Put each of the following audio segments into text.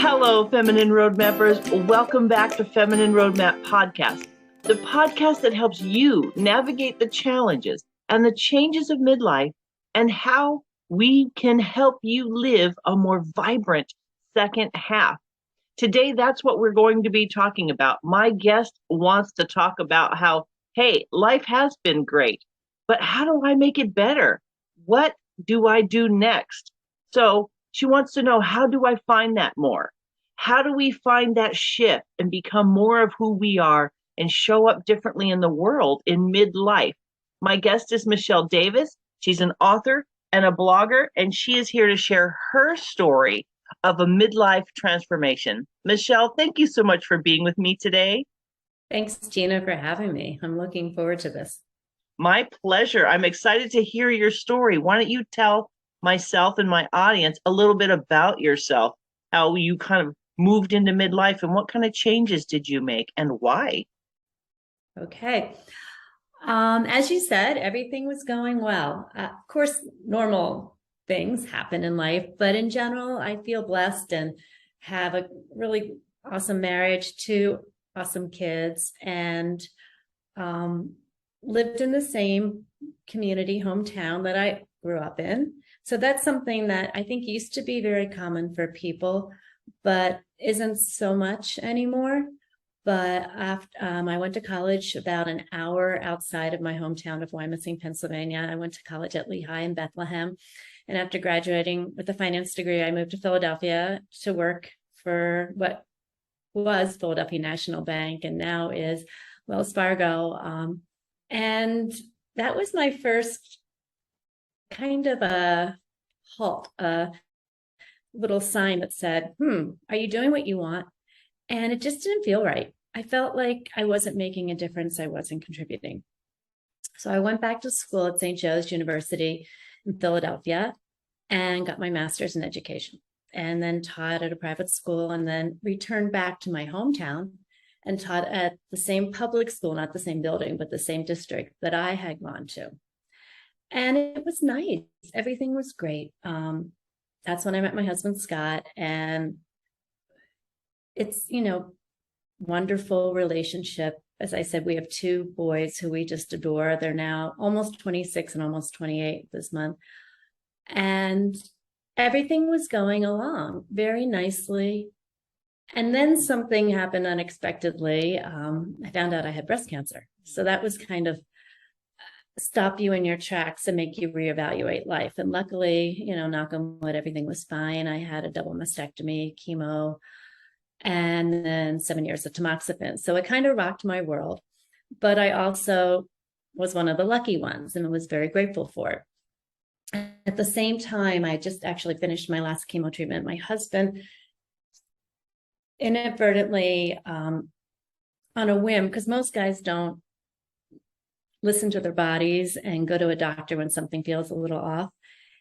Hello, Feminine Roadmappers. Welcome back to Feminine Roadmap Podcast, the podcast that helps you navigate the challenges and the changes of midlife and how we can help you live a more vibrant second half. Today, that's what we're going to be talking about. My guest wants to talk about how, hey, life has been great, but how do I make it better? What do I do next? So she wants to know, how do I find that more? How do we find that shift and become more of who we are and show up differently in the world in midlife? My guest is Michelle Davis. She's an author and a blogger, and she is here to share her story of a midlife transformation. Michelle, thank you so much for being with me today. Thanks, Gina, for having me. I'm looking forward to this. My pleasure. I'm excited to hear your story. Why don't you tell myself and my audience a little bit about yourself, how you kind of moved into midlife and what kind of changes did you make and why? Okay. As you said, everything was going well. Of course, normal things happen in life, but in general, I feel blessed and have a really awesome marriage, 2 awesome kids, and lived in the same community, hometown that I grew up in. So that's something that I think used to be very common for people, but isn't so much anymore. But after I went to college about an hour outside of my hometown of Wyomissing, Pennsylvania. I went to college at Lehigh in Bethlehem. And after graduating with a finance degree, I moved to Philadelphia to work for what was Philadelphia National Bank and now is Wells Fargo. And that was my first kind of a halt, a little sign that said, are you doing what you want? And it just didn't feel right. I felt like I wasn't making a difference. I wasn't contributing. So I went back to school at St. Joe's University in Philadelphia and got my master's in education, and then taught at a private school, and then returned back to my hometown and taught at the same public school, not the same building, but the same district that I had gone to. And it was nice. Everything was great. That's when I met my husband, Scott, and it's, wonderful relationship. As I said, we have 2 boys who we just adore. They're now almost 26 and almost 28 this month. And everything was going along very nicely. And then something happened unexpectedly. I found out I had breast cancer. So that was kind of stop you in your tracks and make you reevaluate life. And luckily, knock on wood, everything was fine. I had a double mastectomy, chemo, and then 7 years of tamoxifen. So it kind of rocked my world. But I also was one of the lucky ones and was very grateful for it. At the same time, I just actually finished my last chemo treatment. My husband inadvertently, on a whim, because most guys don't listen to their bodies and go to a doctor when something feels a little off.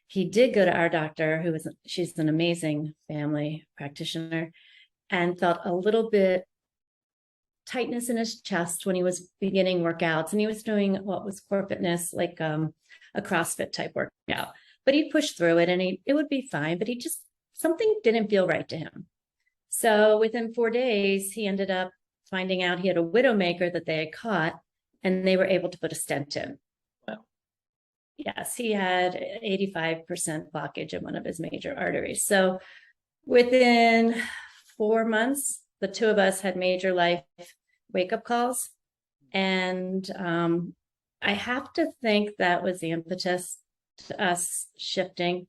He did go to our doctor, she's an amazing family practitioner, and felt a little bit tightness in his chest when he was beginning workouts. And he was doing what was core fitness, like a CrossFit type workout. But he pushed through it and it would be fine, but something didn't feel right to him. So within 4 days, he ended up finding out he had a widowmaker that they had caught, and they were able to put a stent in. Wow. Yes, he had 85% blockage in one of his major arteries. So within 4 months, the 2 of us had major life wake-up calls. And I have to think that was the impetus to us shifting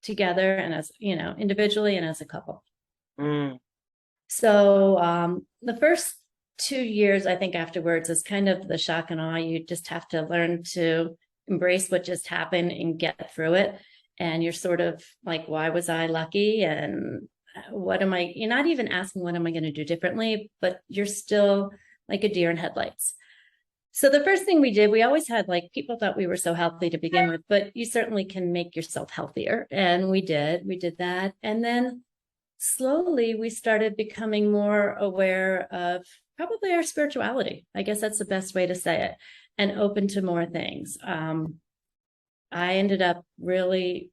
together and as, individually and as a couple. So the first 2 years, I think afterwards, is kind of the shock and awe. You just have to learn to embrace what just happened and get through it. And you're sort of like, why was I lucky? And you're not even asking, what am I going to do differently? But you're still like a deer in headlights. So the first thing we did, we always had, people thought we were so healthy to begin with, but you certainly can make yourself healthier. And we did that. And then slowly we started becoming more aware of probably our spirituality. I guess that's the best way to say it, and open to more things. I ended up really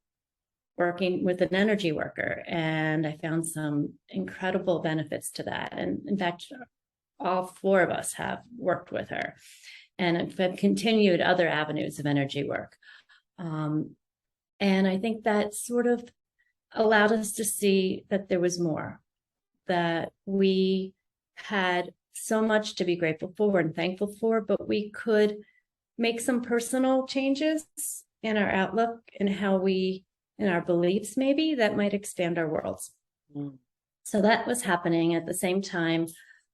working with an energy worker, and I found some incredible benefits to that. And in fact, all four of us have worked with her and have continued other avenues of energy work. And I think that sort of allowed us to see that there was more, that we had so much to be grateful for and thankful for, but we could make some personal changes in our outlook and how we, in our beliefs maybe, that might expand our worlds. So that was happening at the same time.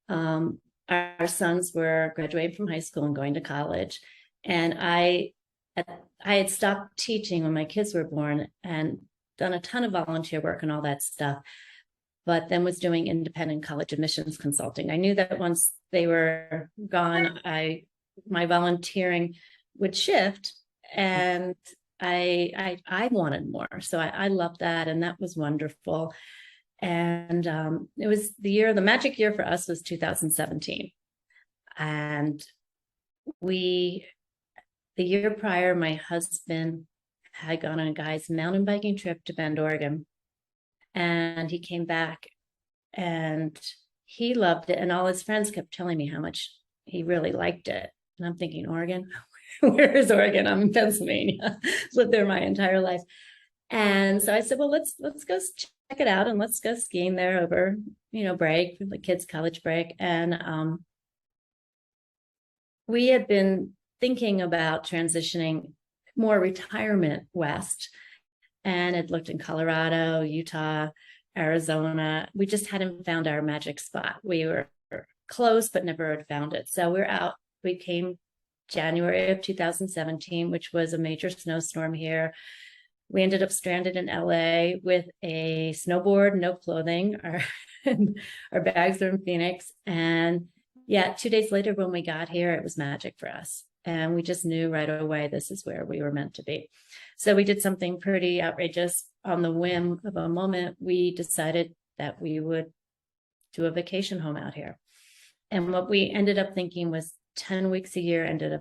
Our sons were graduating from high school and going to college. And I had stopped teaching when my kids were born and done a ton of volunteer work and all that stuff, but then was doing independent college admissions consulting. I knew that once they were gone, my volunteering would shift, and I wanted more. So I loved that, and that was wonderful. And it was the magic year for us was 2017. And the year prior, my husband had gone on a guy's mountain biking trip to Bend, Oregon. And he came back and he loved it. And all his friends kept telling me how much he really liked it. And I'm thinking, Oregon? Where is Oregon? I'm in Pennsylvania. Lived there my entire life. And so I said, well, let's go check it out, and let's go skiing there over, break, the kids' college break. And we had been thinking about transitioning more retirement west, and had looked in Colorado, Utah, Arizona. We just hadn't found our magic spot. We were close, but never had found it. So we're out. We came January of 2017, which was a major snowstorm here. We ended up stranded in LA with a snowboard, no clothing. Our bags are in Phoenix. And yeah, 2 days later when we got here, it was magic for us. And we just knew right away this is where we were meant to be. So we did something pretty outrageous. On the whim of a moment, we decided that we would do a vacation home out here. And what we ended up thinking was 10 weeks a year,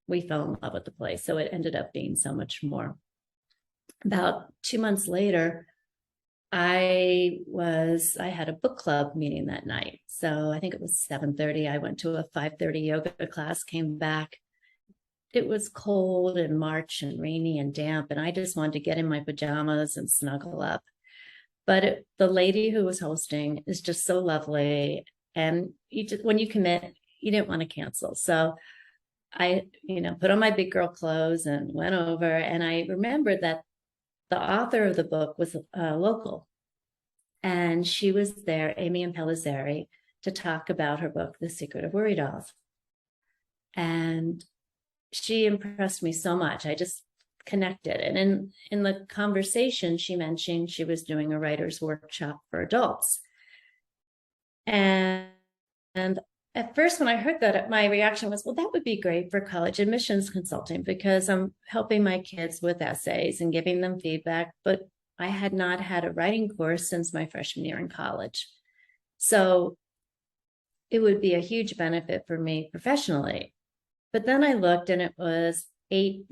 we fell in love with the place. So it ended up being so much more. About 2 months later, I had a book club meeting that night. So I think it was 7:30. I went to a 5:30 yoga class, came back. It was cold in March and rainy and damp, and I just wanted to get in my pajamas and snuggle up. But the lady who was hosting is just so lovely. And when you commit, you didn't want to cancel. So I, put on my big girl clothes and went over. And I remembered that the author of the book was local. And she was there, Amy Pellizzari, to talk about her book, The Secret of Worry Dolls. And she impressed me so much. I just connected. And in the conversation, she mentioned she was doing a writer's workshop for adults. And at first, when I heard that, my reaction was, well, that would be great for college admissions consulting, because I'm helping my kids with essays and giving them feedback. But I had not had a writing course since my freshman year in college. So it would be a huge benefit for me professionally. But then I looked, and it was 10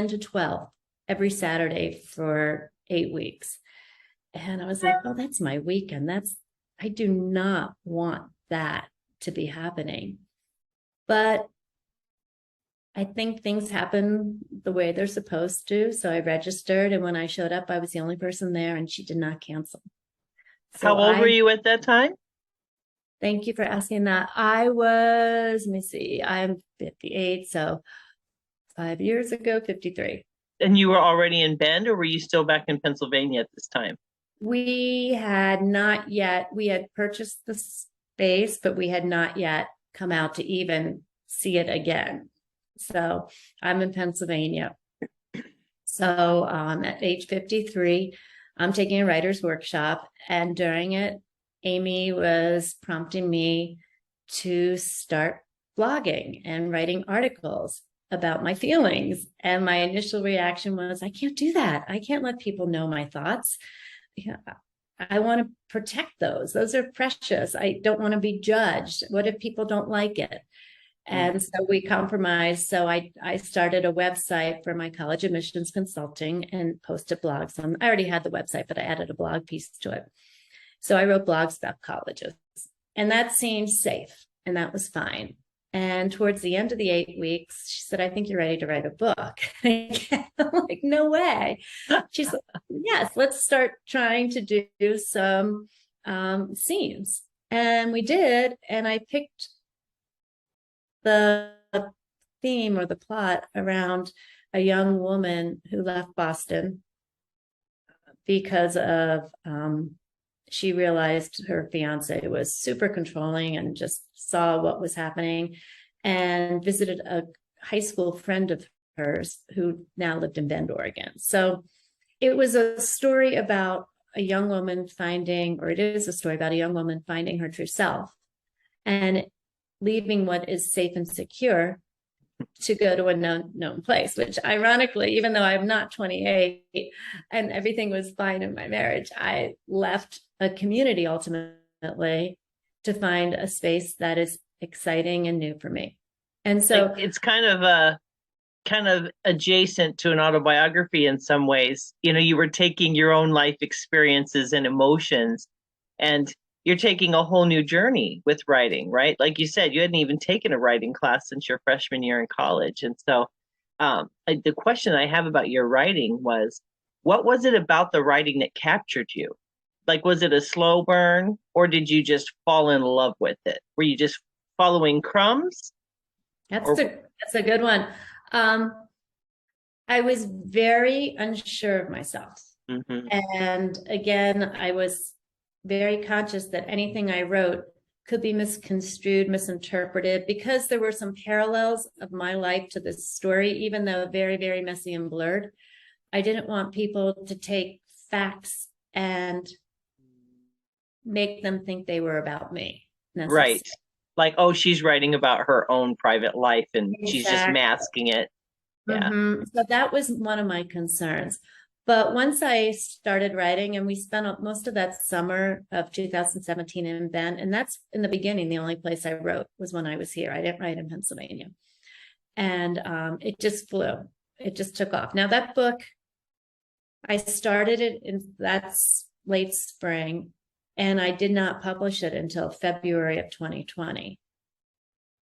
to 12 every Saturday for 8 weeks. And I was like, oh, that's my weekend. I do not want that to be happening. But I think things happen the way they're supposed to. So I registered, and when I showed up, I was the only person there, and she did not cancel. So how old were you at that time? Thank you for asking that. I was, I'm 58, so 5 years ago, 53. And you were already in Bend, or were you still back in Pennsylvania at this time? We had not yet. We had purchased the space, but we had not yet come out to even see it again. So I'm in Pennsylvania. So at age 53, I'm taking a writer's workshop, and during it, Amy was prompting me to start blogging and writing articles about my feelings. And my initial reaction was, I can't do that. I can't let people know my thoughts. I want to protect those. Those are precious. I don't want to be judged. What if people don't like it? And so we compromised. So I started a website for my college admissions consulting and posted blogs on. I already had the website, but I added a blog piece to it. So I wrote blogs about colleges, and that seemed safe, and that was fine. And towards the end of the 8 weeks, she said, "I think you're ready to write a book." I'm like, "No way." She's like, "Yes, let's start trying to do some scenes." And we did, and I picked the theme or the plot around a young woman who left Boston because of she realized her fiance was super controlling and just saw what was happening, and visited a high school friend of hers who now lived in Bend, Oregon. So it was a story about a young woman finding, or it is a story about a young woman finding her true self and leaving what is safe and secure to go to a known place, which ironically, even though I'm not 28 and everything was fine in my marriage, I left a community ultimately to find a space that is exciting and new for me. And so it's kind of adjacent to an autobiography in some ways. You were taking your own life experiences and emotions, and you're taking a whole new journey with writing, right? Like you said, you hadn't even taken a writing class since your freshman year in college. And so the question I have about your writing was, what was it about the writing that captured you? Like, was it a slow burn, or did you just fall in love with it? Were you just following crumbs? that's a good one. I was very unsure of myself. Mm-hmm. And again, I was very conscious that anything I wrote could be misconstrued, misinterpreted, because there were some parallels of my life to this story, even though very, very messy and blurred. I didn't want people to take facts and make them think they were about me. Right. Like, oh, she's writing about her own private life and she's just masking it. Yeah. Mm-hmm. So that was one of my concerns. But once I started writing, and we spent most of that summer of 2017 in Bend, and that's in the beginning, the only place I wrote was when I was here. I didn't write in Pennsylvania. And it just flew. It just took off. Now that book, I started it in that's late spring, and I did not publish it until February of 2020.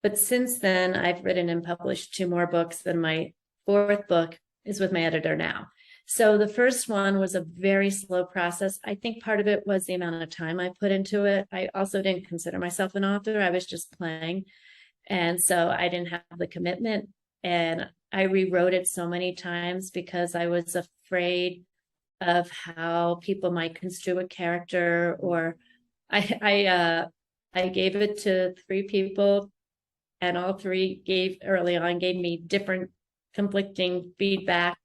But since then, I've written and published 2 more books, and my 4th book is with my editor now. So the first one was a very slow process. I think part of it was the amount of time I put into it. I also didn't consider myself an author. I was just playing. And so I didn't have the commitment. And I rewrote it so many times because I was afraid of how people might construe a character. Or I gave it to 3 people, and all 3 gave me different conflicting feedback.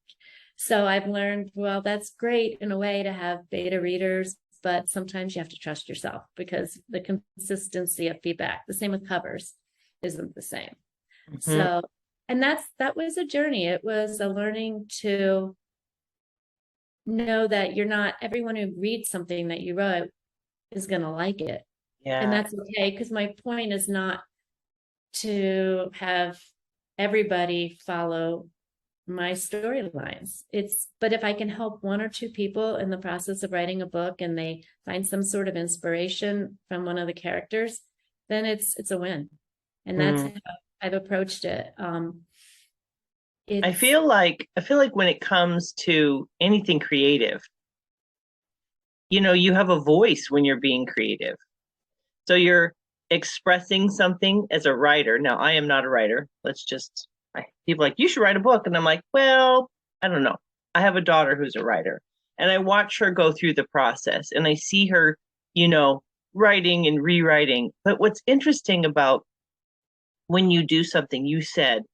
So I've learned, well, that's great in a way to have beta readers, but sometimes you have to trust yourself because the consistency of feedback, the same with covers, isn't the same. Mm-hmm. So, and that was a journey. It was a learning to know that you're not, everyone who reads something that you wrote is going to like it. Yeah. And that's okay, because my point is not to have everybody follow my storylines. But if I can help 1 or 2 people in the process of writing a book and they find some sort of inspiration from one of the characters, then it's a win. And that's how I've approached it. I feel like when it comes to anything creative, you have a voice when you're being creative. So you're expressing something as a writer. Now, I am not a writer. People are like, you should write a book. And I'm like, well, I don't know. I have a daughter who's a writer, and I watch her go through the process, and I see her, writing and rewriting. But what's interesting about when you do something, you said,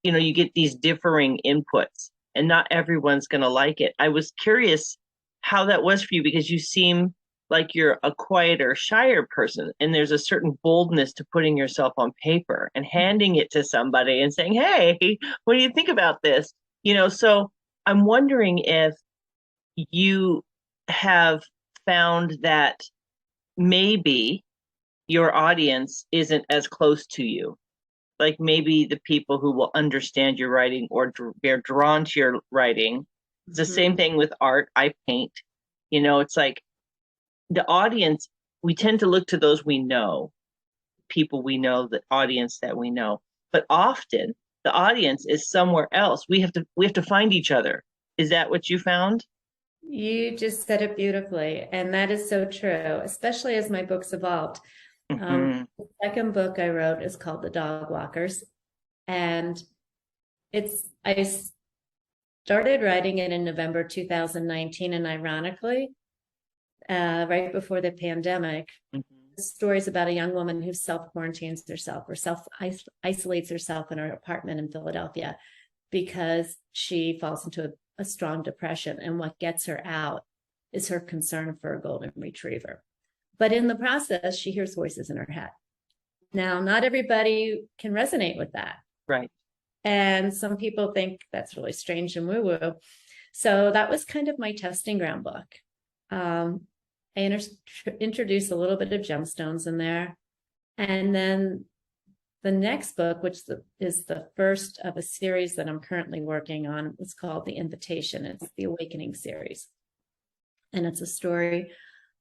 you get these differing inputs, and not everyone's going to like it. I was curious how that was for you, because you seem like you're a quieter, shyer person, and there's a certain boldness to putting yourself on paper and handing it to somebody and saying, hey, what do you think about this? So I'm wondering if you have found that maybe your audience isn't as close to you, like maybe the people who will understand your writing or they're drawn to your writing. It's the same thing with art. I paint. It's like the audience, we tend to look to those we know, people we know, the audience that we know. But often the audience is somewhere else. We have to find each other. Is that what you found? You just said it beautifully. And that is so true, especially as my books evolved. The second book I wrote is called The Dog Walkers. And I started writing it in November 2019. And ironically, right before the pandemic, the story is about a young woman who self-quarantines herself or self-isolates herself in her apartment in Philadelphia because she falls into a strong depression. And what gets her out is her concern for a golden retriever. But in the process, she hears voices in her head. Now, not everybody can resonate with that. Right. And some people think that's really strange and woo-woo. So that was kind of my testing ground book. I introduced a little bit of gemstones in there. And then the next book, which is the first of a series that I'm currently working on, is called The Invitation. It's the Awakening series. And it's a story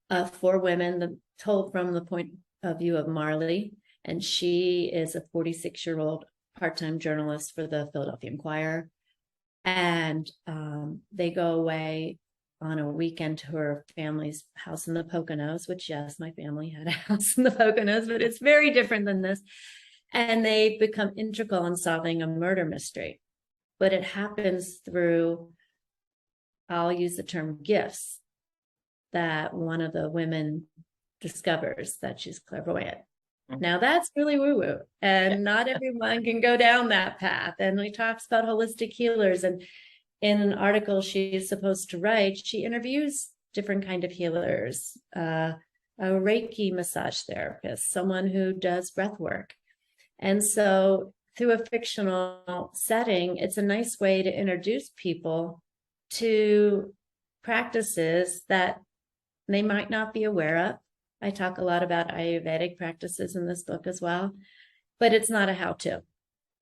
of 4 women told from the point of view of Marley. And she is a 46-year-old part-time journalist for the Philadelphia Inquirer. And they go away on a weekend to her family's house in the Poconos, which, yes, my family had a house in the Poconos, but it's very different than this. And they become integral in solving a murder mystery. But it happens through, I'll use the term gifts, that one of the women discovers that she's clairvoyant. Now that's really woo-woo, and not everyone can go down that path. And we talks about holistic healers, and in an article she's supposed to write, she interviews different kind of healers, a Reiki massage therapist, someone who does breath work. And so through a fictional setting, it's a nice way to introduce people to practices that they might not be aware of. I talk a lot about Ayurvedic practices in this book as well, but it's not a how-to.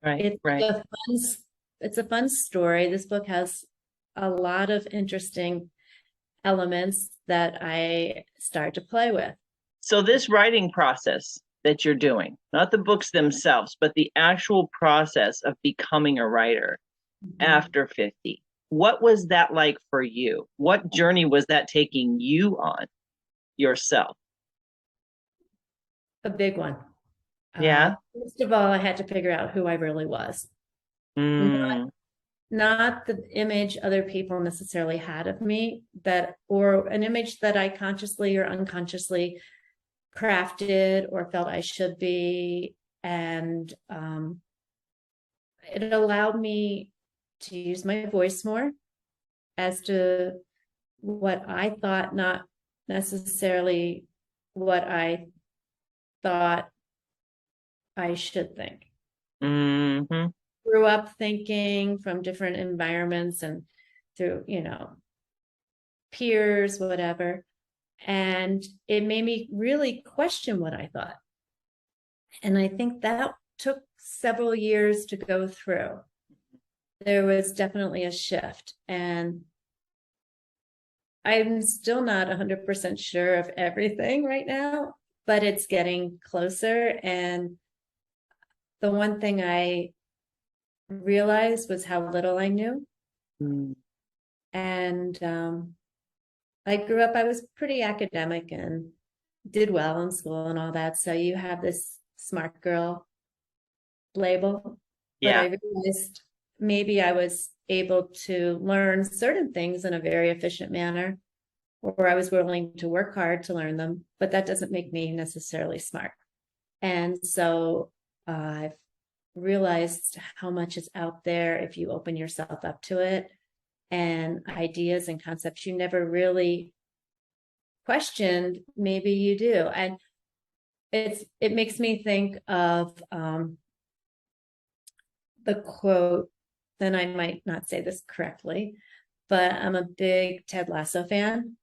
Right, right. It's a fun story. This book has a lot of interesting elements that I start to play with. So this writing process that you're doing, not the books themselves, but the actual process of becoming a writer after 50, what was that like for you? What journey was that taking you on yourself? A big one. Yeah. First of all, I had to figure out who I really was. Not the image other people necessarily had of me, or an image that I consciously or unconsciously crafted or felt I should be. And it allowed me to use my voice more as to what I thought, not necessarily what I thought I should think. Grew up thinking from different environments and through, peers, whatever. And it made me really question what I thought. And I think that took several years to go through. There was definitely a shift. And I'm still not 100% sure of everything right now, but it's getting closer. And the one thing I realized was how little I knew. And I grew up, I was pretty academic and did well in school and all that. So you have this smart girl label. Yeah. But I realized maybe I was able to learn certain things in a very efficient manner, or I was willing to work hard to learn them, but that doesn't make me necessarily smart. And so I've realized how much is out there if you open yourself up to it, and ideas and concepts you never really questioned, maybe you do. And it makes me think of the quote, then I might not say this correctly, but I'm a big Ted Lasso fan.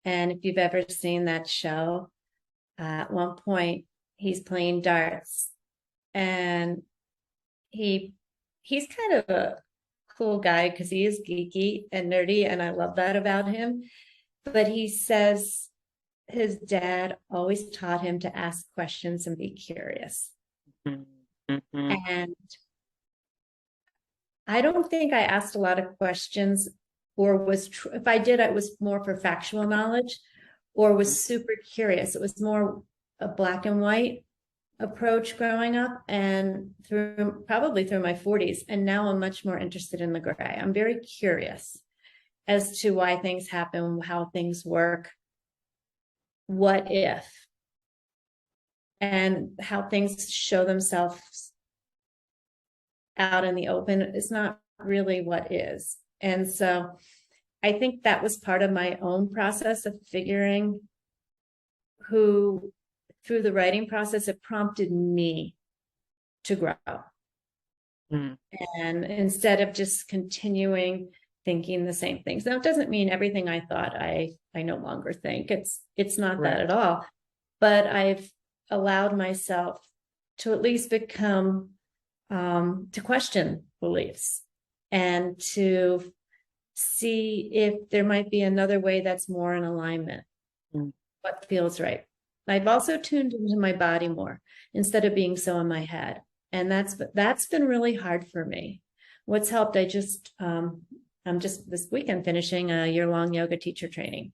And if you've ever seen that show, at one point he's playing darts And he's kind of a cool guy because he is geeky and nerdy, and I love that about him. But he says his dad always taught him to ask questions and be curious. Mm-hmm. And I don't think I asked a lot of questions, or if I did, it was more for factual knowledge, or was super curious. It was more a black and white approach growing up, and probably through my 40s. And now I'm much more interested in the gray. I'm very curious as to why things happen, how things work, what if, and how things show themselves out in the open. It's not really what is. And so I think that was part of my own process of figuring who, through the writing process, it prompted me to grow. Mm. And instead of just continuing thinking the same things. Now, it doesn't mean everything I thought I no longer think. It's not Right. that at all. But I've allowed myself to at least become to question beliefs and to see if there might be another way that's more in alignment. What feels right. I've also tuned into my body more instead of being so in my head. And that's been really hard for me. What's helped, I'm just this weekend finishing a year-long yoga teacher training.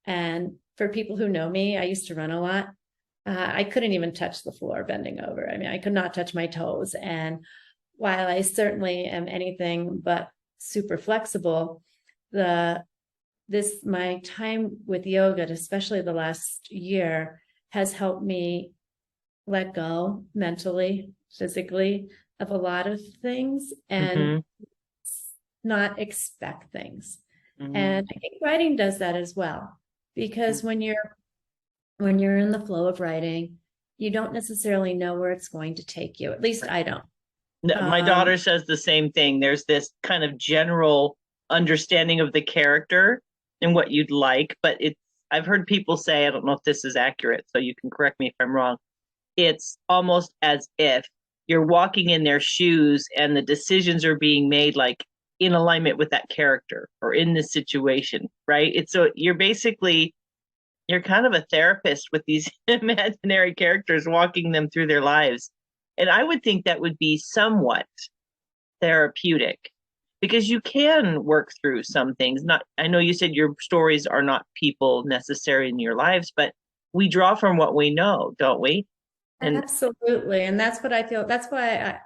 And for people who know me, I used to run a lot. I couldn't even touch the floor bending over. I mean, I could not touch my toes. And while I certainly am anything but super flexible, my time with yoga, especially the last year, has helped me let go mentally, physically, of a lot of things and not expect things. And I think writing does that as well, because when you're in the flow of writing, you don't necessarily know where it's going to take you. At least I don't. My daughter says the same thing. There's this kind of general understanding of the character and what you'd like, but I've heard people say, I don't know if this is accurate, so you can correct me if I'm wrong. It's almost as if you're walking in their shoes and the decisions are being made like in alignment with that character or in this situation, right? You're kind of a therapist with these imaginary characters, walking them through their lives. And I would think that would be somewhat therapeutic, because you can work through some things. I know you said your stories are not people necessarily in your lives, but we draw from what we know, don't we? And absolutely. And that's what I feel. That's why I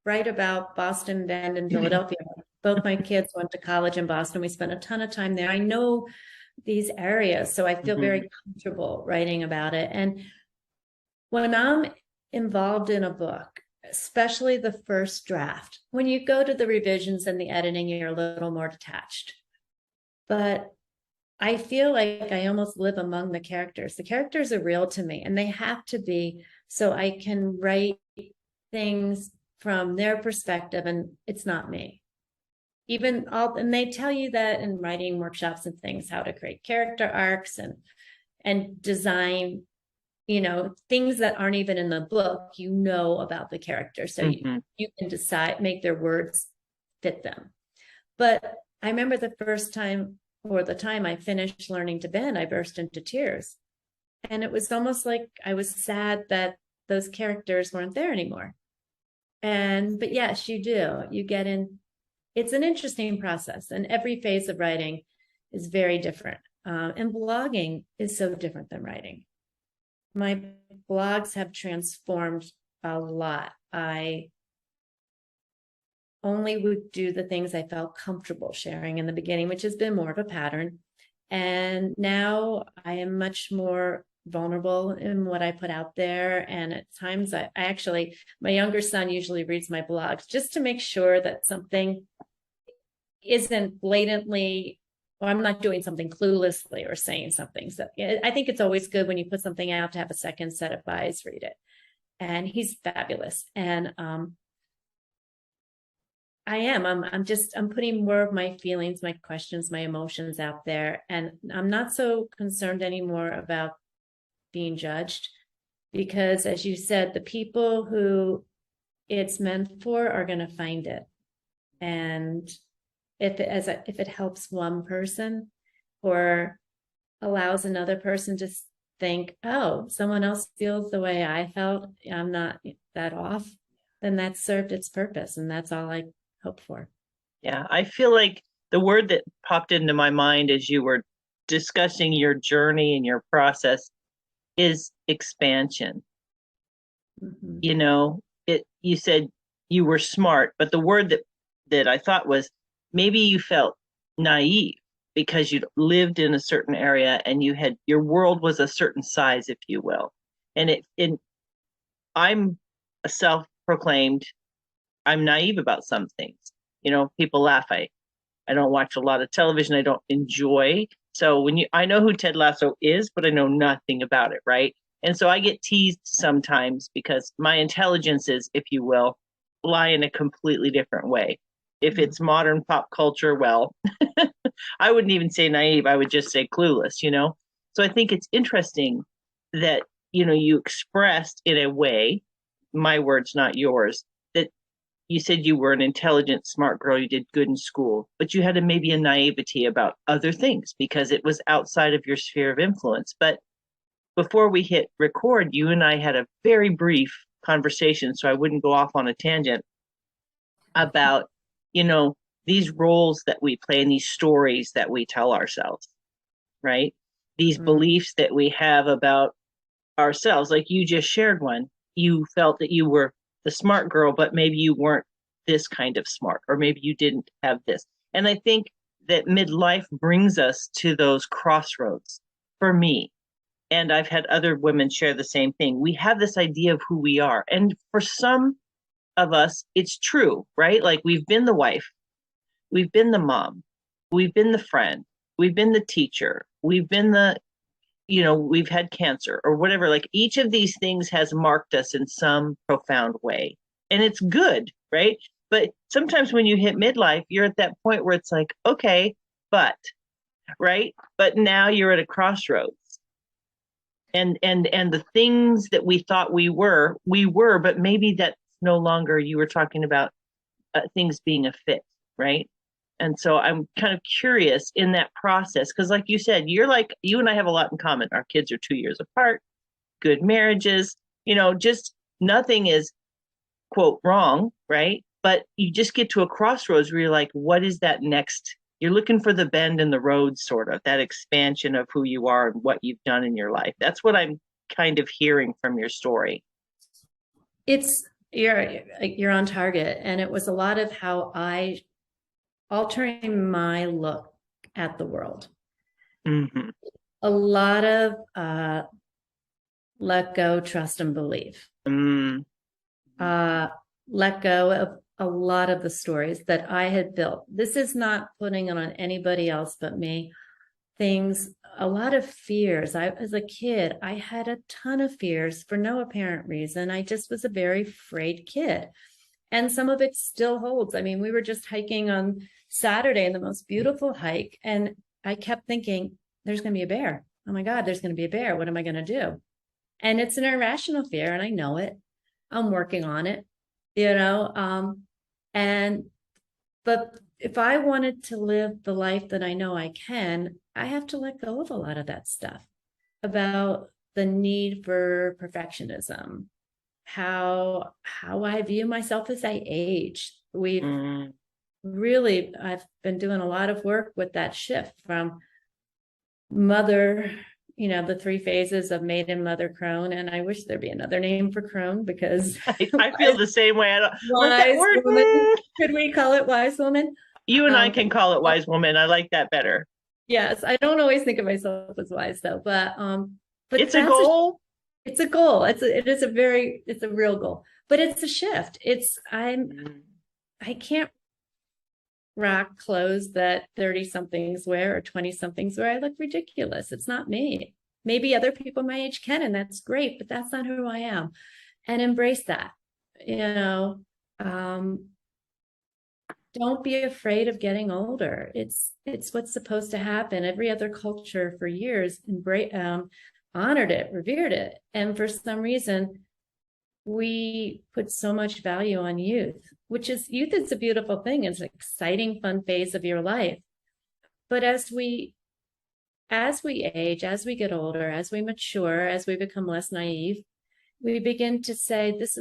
write about Boston, Bend, and Philadelphia. Both my kids went to college in Boston. We spent a ton of time there. I know these areas, so I feel very comfortable writing about it. And when I'm involved in a book, especially the first draft, when you go to the revisions and the editing, you're a little more detached. But I feel like I almost live among the characters. The characters are real to me, and they have to be, so I can write things from their perspective, and it's not me. And they tell you that in writing workshops and things, how to create character arcs and design, things that aren't even in the book, about the character. So you can decide, make their words fit them. But I remember the first time, or the time I finished learning to bend, I burst into tears. And it was almost like I was sad that those characters weren't there anymore. But yes, you do. You get in. It's an interesting process, and every phase of writing is very different. And blogging is so different than writing. My blogs have transformed a lot. I only would do the things I felt comfortable sharing in the beginning, which has been more of a pattern. And now I am much more vulnerable in what I put out there. And at times my younger son usually reads my blogs just to make sure that something isn't blatantly, or I'm not doing something cluelessly or saying something. So I think it's always good when you put something out to have a second set of eyes read it. And he's fabulous. And I'm putting more of my feelings, my questions, my emotions out there. And I'm not so concerned anymore about being judged, because as you said, the people who it's meant for are going to find it. And if it helps one person or allows another person to think, oh, someone else feels the way I felt, I'm not that off, then that's served its purpose. And that's all I hope for. Yeah, I feel like the word that popped into my mind as you were discussing your journey and your process is expansion. Mm-hmm. You know, you said you were smart, but the word that I thought was maybe you felt naive because you'd lived in a certain area and your world was a certain size, if you will. And I'm a self-proclaimed, I'm naive about some things. You know, people laugh. I don't watch a lot of television. I don't enjoy. So I know who Ted Lasso is, but I know nothing about it, right? And so I get teased sometimes because my intelligences, if you will, lie in a completely different way. If it's modern pop culture, well, I wouldn't even say naive. I would just say clueless, you know? So I think it's interesting that, you expressed in a way, my words, not yours, that you said you were an intelligent, smart girl. You did good in school, but you had maybe a naivety about other things because it was outside of your sphere of influence. But before we hit record, you and I had a very brief conversation, so I wouldn't go off on a tangent about, you know, these roles that we play and these stories that we tell ourselves, right? These beliefs that we have about ourselves. Like you just shared one. You felt that you were the smart girl, but maybe you weren't this kind of smart, or maybe you didn't have this. And I think that midlife brings us to those crossroads for me. And I've had other women share the same thing. We have this idea of who we are. And for some of us, it's true, right? Like we've been the wife, we've been the mom, we've been the friend, we've been the teacher, we've been we've had cancer or whatever. Like each of these things has marked us in some profound way. And it's good, right? But sometimes when you hit midlife, you're at that point where it's like, okay, but, right? But now you're at a crossroads. And the things that we thought we were, but maybe that's no longer, you were talking about things being a fit, right? And so I'm kind of curious in that process, because like you said, you and I have a lot in common. Our kids are 2 years apart, good marriages, just nothing is, quote, wrong, right? But you just get to a crossroads where you're like, what is that next? You're looking for the bend in the road, sort of, that expansion of who you are and what you've done in your life. That's what I'm kind of hearing from your story. You're on target. And it was a lot of how altering my look at the world. Mm-hmm. A lot of let go, trust, and believe. Let go of a lot of the stories that I had built. This is not putting it on anybody else but me. A lot of fears. As a kid, I had a ton of fears for no apparent reason. I just was a very afraid kid. And some of it still holds. I mean, we were just hiking on Saturday in the most beautiful hike. And I kept thinking, there's going to be a bear. Oh my God, there's going to be a bear. What am I going to do? And it's an irrational fear. And I know it. I'm working on it, but if I wanted to live the life that I know I can, I have to let go of a lot of that stuff about the need for perfectionism, how I view myself as I age. I've been doing a lot of work with that shift from mother, the three phases of maiden, mother, crone. And I wish there'd be another name for crone because I feel the same way. I don't like that word. Woman. Could we call it wise woman? You and I can call it wise woman. I like that better. Yes, I don't always think of myself as wise though, but it's a goal. It's a goal. It's a real goal, but it's a shift. I can't rock clothes that 30 somethings wear or 20 somethings wear. I look ridiculous. It's not me. Maybe other people my age can, and that's great, but that's not who I am. And embrace that, don't be afraid of getting older. It's what's supposed to happen. Every other culture for years honored it, revered it. And for some reason, we put so much value on youth, youth is a beautiful thing. It's an exciting, fun phase of your life. But as we age, as we get older, as we mature, as we become less naive, we begin to say, this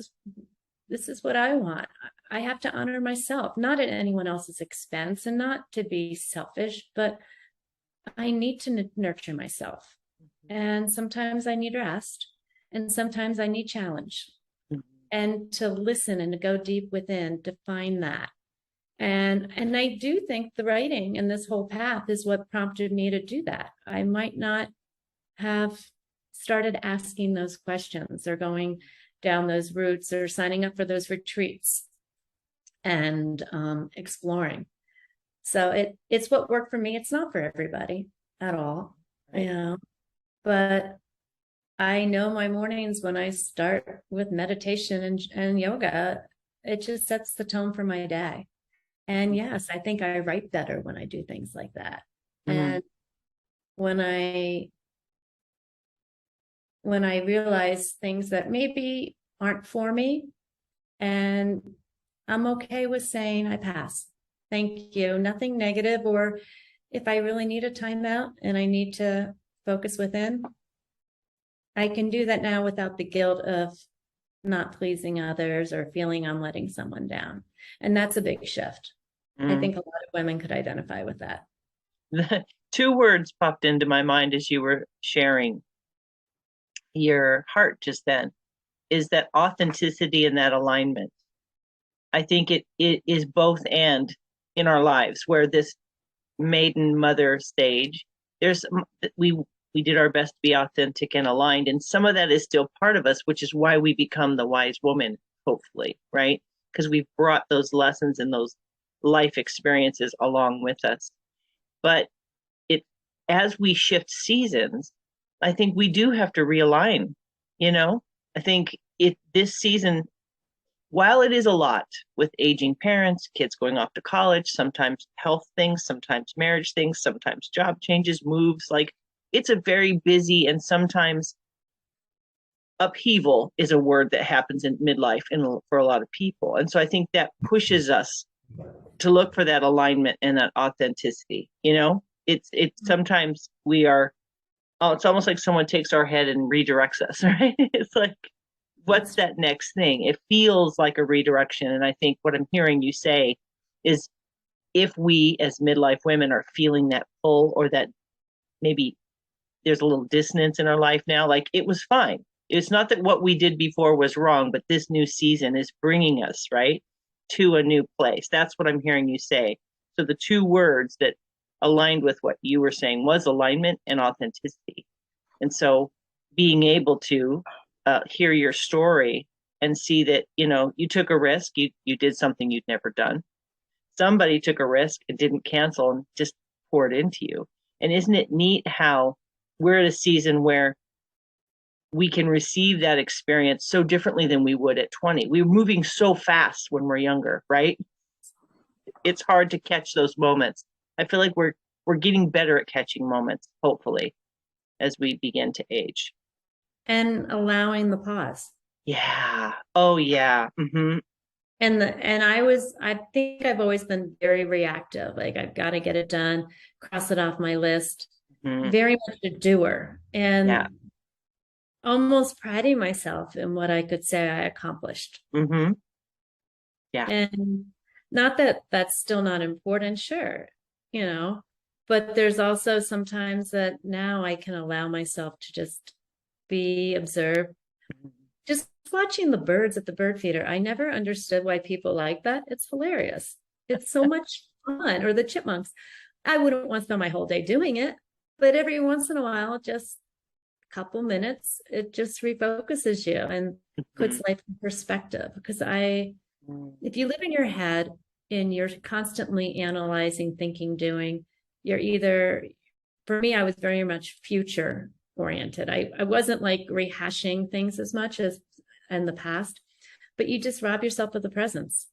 is what I want. I have to honor myself, not at anyone else's expense, and not to be selfish, but I need to nurture myself. And sometimes I need rest, and sometimes I need challenge. And to listen and to go deep within to find that. And I do think the writing and this whole path is what prompted me to do that. I might not have started asking those questions or going down those routes or signing up for those retreats and exploring. So it's what worked for me. It's not for everybody at all, but I know my mornings when I start with meditation and yoga, it just sets the tone for my day. And yes, I think I write better when I do things like that. And when I realize things that maybe aren't for me, and I'm okay with saying I pass. Thank you. Nothing negative. Or if I really need a timeout and I need to focus within, I can do that now without the guilt of not pleasing others or feeling I'm letting someone down. And that's a big shift. I think a lot of women could identify with that. Two words popped into my mind as you were sharing your heart just then, is that authenticity and that alignment. I think it is both and in our lives, where this maiden mother stage, we did our best to be authentic and aligned, and some of that is still part of us, which is why we become the wise woman, hopefully, right? Because we've brought those lessons and those life experiences along with us. But as we shift seasons, I think we do have to realign. I think this season, while it is a lot with aging parents, kids going off to college, sometimes health things, sometimes marriage things, sometimes job changes, moves, like it's a very busy, and sometimes upheaval is a word that happens in midlife and for a lot of people. And so I think that pushes us to look for that alignment and that authenticity. It's sometimes it's almost like someone takes our head and redirects us, right? It's like, what's that next thing? It feels like a redirection. And I think what I'm hearing you say is, if we as midlife women are feeling that pull, or that maybe there's a little dissonance in our life now, like, it was fine. It's not that what we did before was wrong, but this new season is bringing us, right, to a new place. That's what I'm hearing you say. So the two words that aligned with what you were saying was alignment and authenticity. And so being able to hear your story and see that, you took a risk, you did something you'd never done. Somebody took a risk and didn't cancel and just poured into you. And isn't it neat how we're at a season where we can receive that experience so differently than we would at 20. We're moving so fast when we're younger, right? It's hard to catch those moments. I feel like we're getting better at catching moments, hopefully, as we begin to age. And allowing the pause. Yeah. Oh, yeah. Mm-hmm. And I think I've always been very reactive. Like, I've got to get it done, cross it off my list. Mm-hmm. Very much a doer. And almost priding myself in what I could say I accomplished. Mm-hmm. Yeah. And not that that's still not important, sure, but there's also sometimes that now I can allow myself to just observe. Just watching the birds at the bird feeder. I never understood why people like that. It's hilarious. It's so much fun. Or the chipmunks. I wouldn't want to spend my whole day doing it, but every once in a while, just couple minutes, it just refocuses you and puts life in perspective. Because if you live in your head and you're constantly analyzing, thinking, doing, you're either, for me, I was very much future oriented. I wasn't like rehashing things as much as in the past, but you just rob yourself of the presence.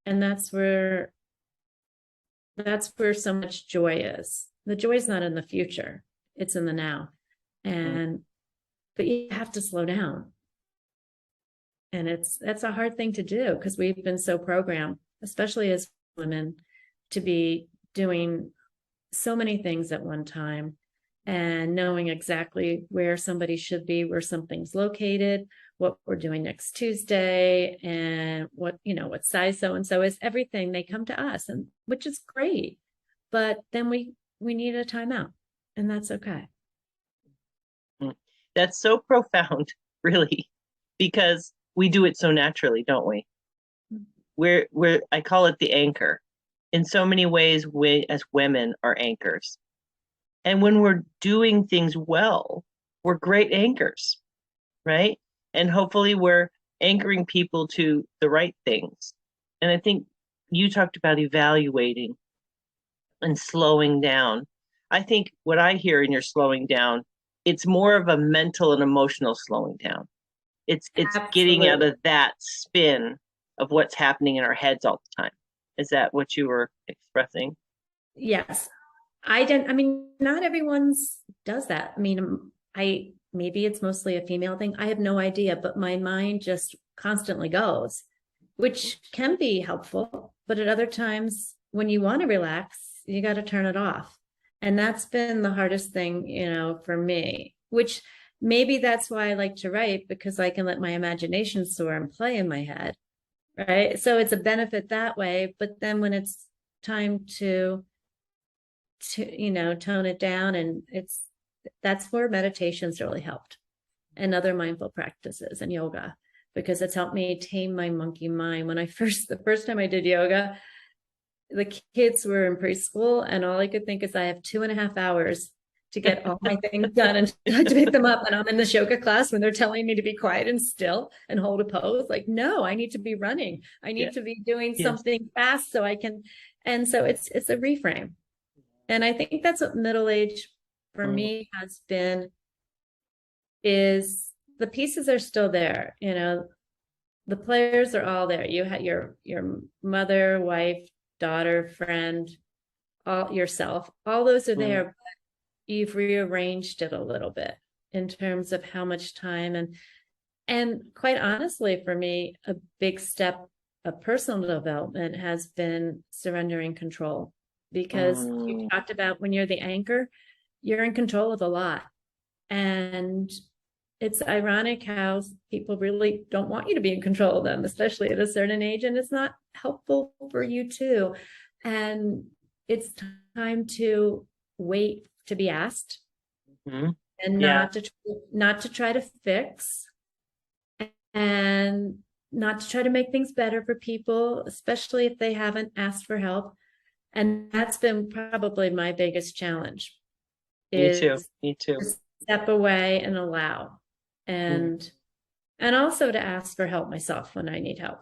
And that's where so much joy is. The joy is not in the future, it's in the now. But you have to slow down And that's a hard thing to do because we've been so programmed, especially as women, to be doing so many things at one time and knowing exactly where somebody should be, where something's located, what we're doing next Tuesday, and what size so and so is. Everything, they come to us, and which is great. But then we need a timeout, and that's okay. That's so profound, really, because we do it so naturally, don't we? We're I call it the anchor. In so many ways, we as women are anchors. And when we're doing things well, we're great anchors, right? And hopefully we're anchoring people to the right things. And I think you talked about evaluating and slowing down. I think what I hear in your slowing down, it's more of a mental and emotional slowing down. It's getting out Absolutely. of that spin of what's happening in our heads all the time. Is that what you were expressing? Yes. I mean, not everyone's does that. I mean, maybe it's mostly a female thing. I have no idea, but my mind just constantly goes, which can be helpful. But at other times, when you want to relax, you got to turn it off. And that's been the hardest thing, for me, which maybe that's why I like to write, because I can let my imagination soar and play in my head. Right. So it's a benefit that way. But then when it's time to tone it down, and that's where meditation's really helped, and other mindful practices and yoga, because it's helped me tame my monkey mind. The first time I did yoga, the kids were in preschool, and all I could think is I have 2.5 hours to get all my things done and to pick them up. And I'm in the yoga class when they're telling me to be quiet and still and hold a pose. Like, no, I need to be running. I Yeah. need to be doing Yes. something fast so I can. And so it's a reframe. And I think that's what middle age for me has been, is the pieces are still there. The players are all there. You had your mother, wife, daughter, friend, all yourself. All those are there, but you've rearranged it a little bit in terms of how much time, and quite honestly, for me, a big step of personal development has been surrendering control. Because you talked about when you're the anchor, you're in control of a lot. And it's ironic how people really don't want you to be in control of them, especially at a certain age, and it's not helpful for you too. And it's time to wait to be asked, and Yeah. not to try to fix, and not to try to make things better for people, especially if they haven't asked for help. And that's been probably my biggest challenge, Me too. is Me too. to step away and allow, and also to ask for help myself when I need help.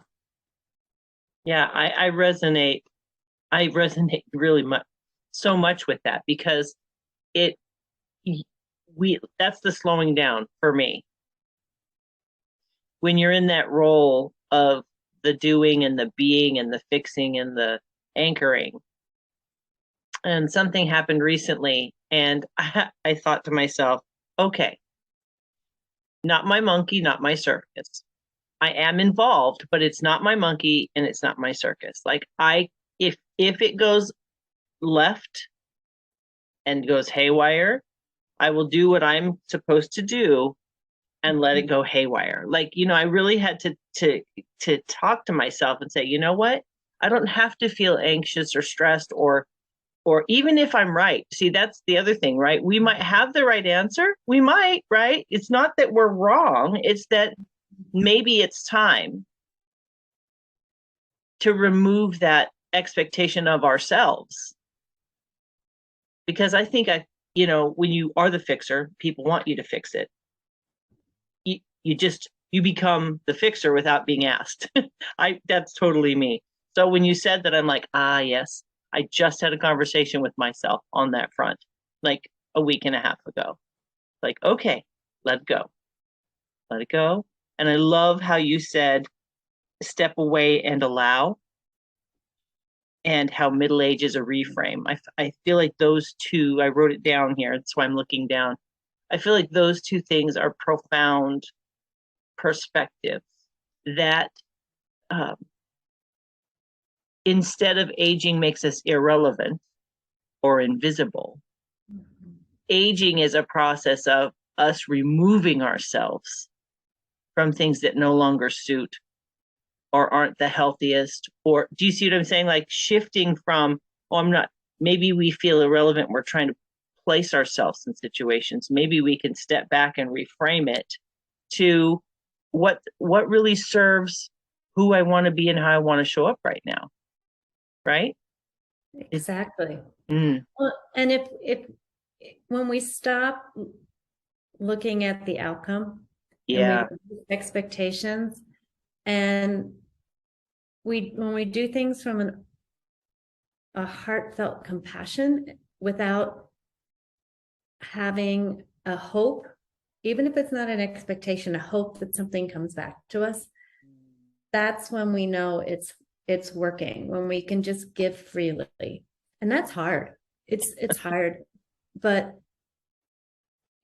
Yeah, I resonate. I resonate really much, so much with that, because it that's the slowing down for me. When you're in that role of the doing and the being and the fixing and the anchoring. And something happened recently, and I thought to myself, okay, not my monkey, not my circus. I am involved, but it's not my monkey and it's not my circus. Like, if it goes left and goes haywire, I will do what I'm supposed to do and let it go haywire. Like, I really had to talk to myself and say, you know what? I don't have to feel anxious or stressed, or even if I'm right. See, that's the other thing, right? We might have the right answer. We might, right? It's not that we're wrong. It's that maybe it's time to remove that expectation of ourselves. Because I think when you are the fixer, people want you to fix it. You become the fixer without being asked. That's totally me. So when you said that, I'm like, yes, I just had a conversation with myself on that front, like a week and a half ago. Like, okay, let it go. Let it go. And I love how you said step away and allow, and how middle age is a reframe. I feel like those two, I wrote it down here. That's why I'm looking down. I feel like those two things are profound perspectives that um, instead of aging makes us irrelevant or invisible, aging is a process of us removing ourselves from things that no longer suit or aren't the healthiest. Or do you see what I'm saying? Like shifting from, oh, I'm not, maybe we feel irrelevant. We're trying to place ourselves in situations. Maybe we can step back and reframe it to what really serves who I want to be and how I want to show up right now. Right? Exactly. Well, and if when we stop looking at the outcome Yeah. and we expectations, and when we do things from a heartfelt compassion without having a hope, even if it's not an expectation, a hope that something comes back to us, that's when we know it's working, when we can just give freely. And that's hard. It's hard, but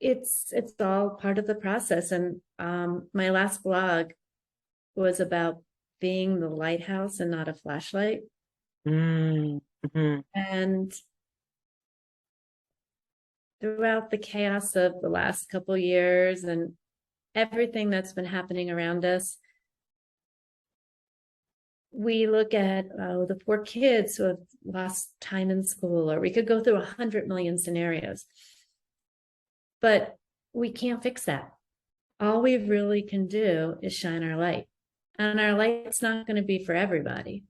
it's all part of the process. And my last blog was about being the lighthouse and not a flashlight. Mm-hmm. And throughout the chaos of the last couple years and everything that's been happening around us, we look at the poor kids who have lost time in school, or we could go through 100 million scenarios. But we can't fix that. All we really can do is shine our light. And our light's not going to be for everybody.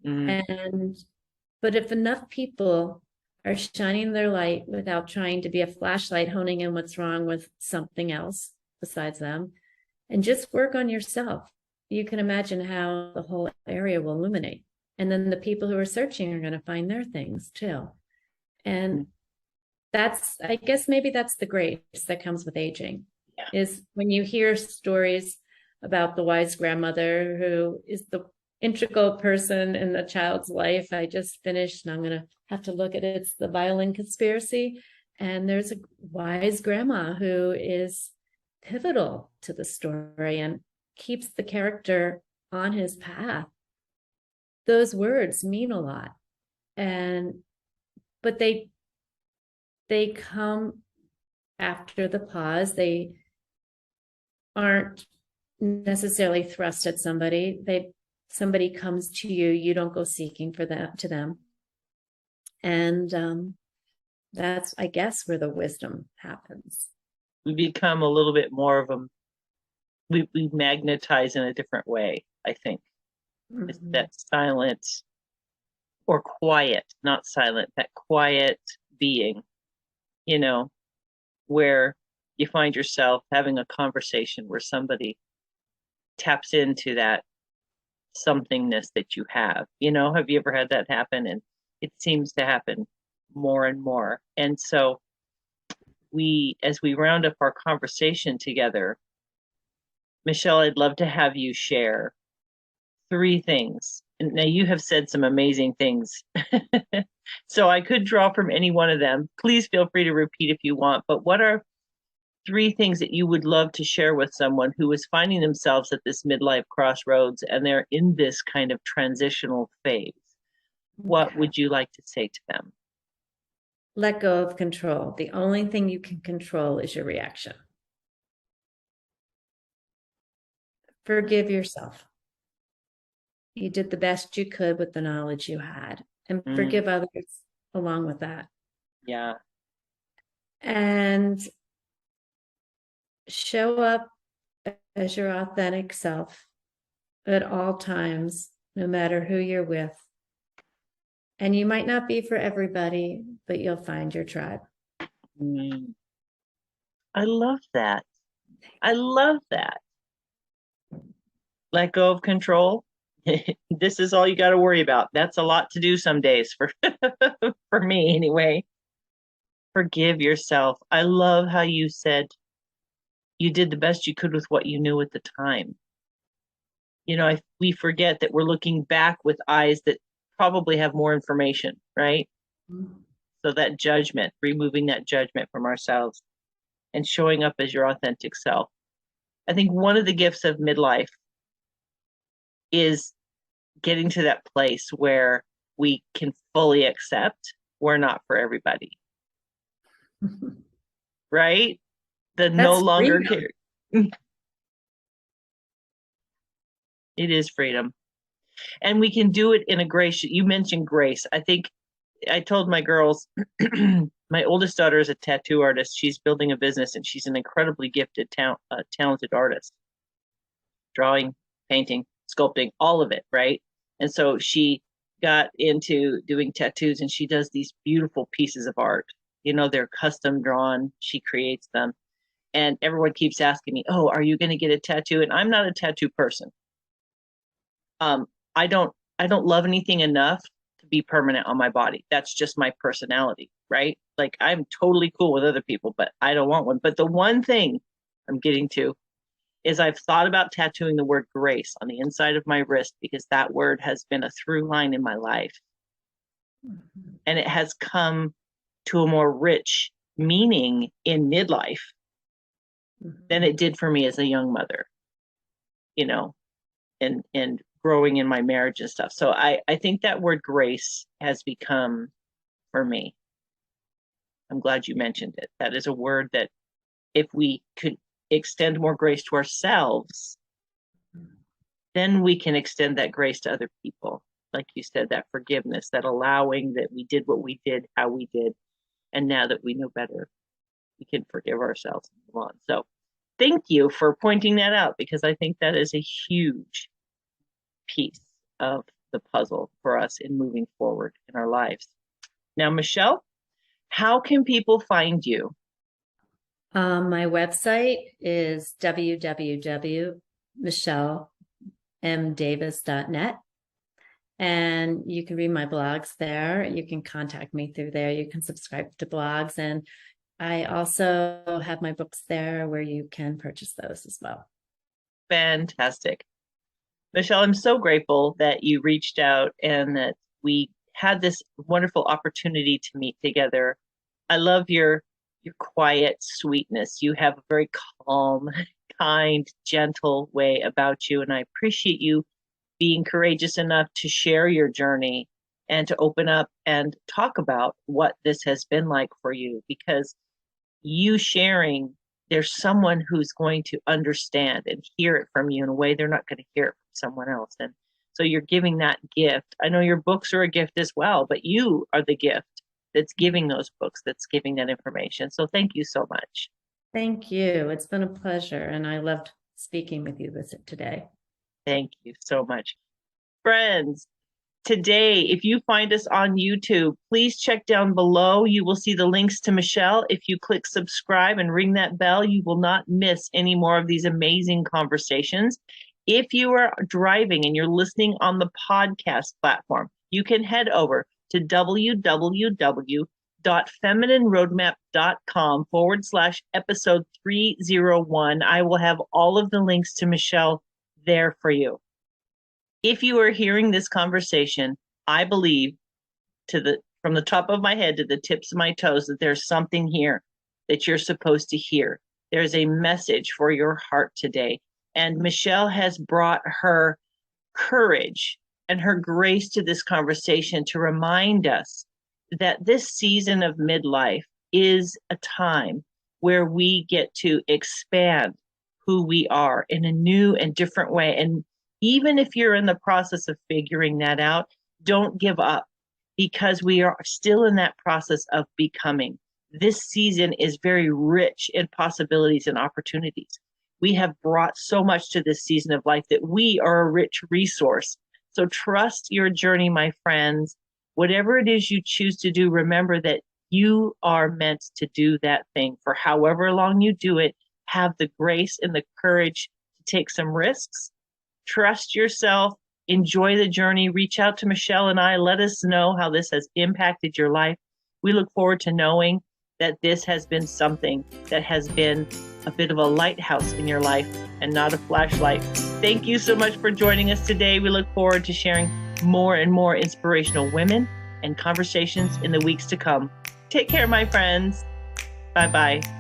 But if enough people are shining their light without trying to be a flashlight, honing in what's wrong with something else besides them, and just work on yourself, you can imagine how the whole area will illuminate. And then the people who are searching are going to find their things too. And I guess maybe that's the grace that comes with aging, is when you hear stories about the wise grandmother who is the integral person in the child's life. I just finished, and I'm going to have to look at it. It's The Violin Conspiracy. And there's a wise grandma who is pivotal to the story and keeps the character on his path. Those words mean a lot. But they come after the pause. They aren't necessarily thrust at somebody. Somebody comes to you, you don't go seeking for that to them. And that's, I guess, where the wisdom happens. We become a little bit more of them. We magnetize in a different way, I think. It's that silent or quiet, not silent, that quiet being, where you find yourself having a conversation where somebody taps into that somethingness that you have. Have you ever had that happen? And it seems to happen more and more. And so as we round up our conversation together, Michelle, I'd love to have you share 3 things. And now you have said some amazing things. So I could draw from any one of them. Please feel free to repeat if you want, but what are 3 things that you would love to share with someone who is finding themselves at this midlife crossroads and they're in this kind of transitional phase? What would you like to say to them? Let go of control. The only thing you can control is your reaction. Forgive yourself. You did the best you could with the knowledge you had, and forgive others along with that. Yeah. And show up as your authentic self at all times, no matter who you're with. And you might not be for everybody, but you'll find your tribe. I love that. I love that. Let go of control. This is all you got to worry about. That's a lot to do some days for for me anyway. Forgive yourself. I love how you said you did the best you could with what you knew at the time. We forget that we're looking back with eyes that probably have more information, right? So that judgment, removing that judgment from ourselves and showing up as your authentic self. I think one of the gifts of midlife is getting to that place where we can fully accept we're not for everybody. Right? The no That's longer freedom. care. It is freedom. And we can do it in a grace. You mentioned grace. I think I told my girls, my oldest daughter is a tattoo artist. She's building a business and she's an incredibly gifted, talented artist. Drawing, painting, sculpting, all of it, right? And so she got into doing tattoos and she does these beautiful pieces of art. You know, they're custom drawn. She creates them. And everyone keeps asking me, "Oh, are you going to get a tattoo?" And I'm not a tattoo person. I don't love anything enough to be permanent on my body. That's just my personality, right? Like I'm totally cool with other people, but I don't want one. But the one thing I'm getting to is I've thought about tattooing the word grace on the inside of my wrist because that word has been a through line in my life. Mm-hmm. And it has come to a more rich meaning in midlife than it did for me as a young mother, you know, and growing in my marriage and stuff. So I think that word grace has become, for me, I'm glad you mentioned it. That is a word that if we could extend more grace to ourselves, then we can extend that grace to other people. Like you said, that forgiveness, that allowing that we did what we did, how we did. And now that we know better, we can forgive ourselves and move on. So thank you for pointing that out because I think that is a huge piece of the puzzle for us in moving forward in our lives. Now, Michelle, how can people find you? My website is www.michellemdavis.net. And you can read my blogs there. You can contact me through there. You can subscribe to blogs. And I also have my books there where you can purchase those as well. Fantastic. Michelle, I'm so grateful that you reached out and that we had this wonderful opportunity to meet together. I love your quiet sweetness. You have a very calm, kind, gentle way about you. And I appreciate you being courageous enough to share your journey and to open up and talk about what this has been like for you, because you sharing, there's someone who's going to understand and hear it from you in a way they're not going to hear it from someone else. And so you're giving that gift. I know your books are a gift as well, but you are the gift that's giving those books, that's giving that information. So thank you so much. Thank you. It's been a pleasure. And I loved speaking with you today. Thank you so much. Friends, today, if you find us on YouTube, please check down below. You will see the links to Michelle. If you click subscribe and ring that bell, you will not miss any more of these amazing conversations. If you are driving and you're listening on the podcast platform, you can head over to www.feminineroadmap.com/episode 301. I will have all of the links to Michelle there for you. If you are hearing this conversation, I believe from the top of my head to the tips of my toes that there's something here that you're supposed to hear. There's a message for your heart today. And Michelle has brought her courage and her grace to this conversation to remind us that this season of midlife is a time where we get to expand who we are in a new and different way. And even if you're in the process of figuring that out, don't give up, because we are still in that process of becoming. This season is very rich in possibilities and opportunities. We have brought so much to this season of life that we are a rich resource. So trust your journey, my friends. Whatever it is you choose to do, remember that you are meant to do that thing for however long you do it. Have the grace and the courage to take some risks. Trust yourself, enjoy the journey, reach out to Michelle and I, let us know how this has impacted your life. We look forward to knowing that this has been something that has been a bit of a lighthouse in your life and not a flashlight. Thank you so much for joining us today. We look forward to sharing more and more inspirational women and conversations in the weeks to come. Take care, my friends. Bye-bye.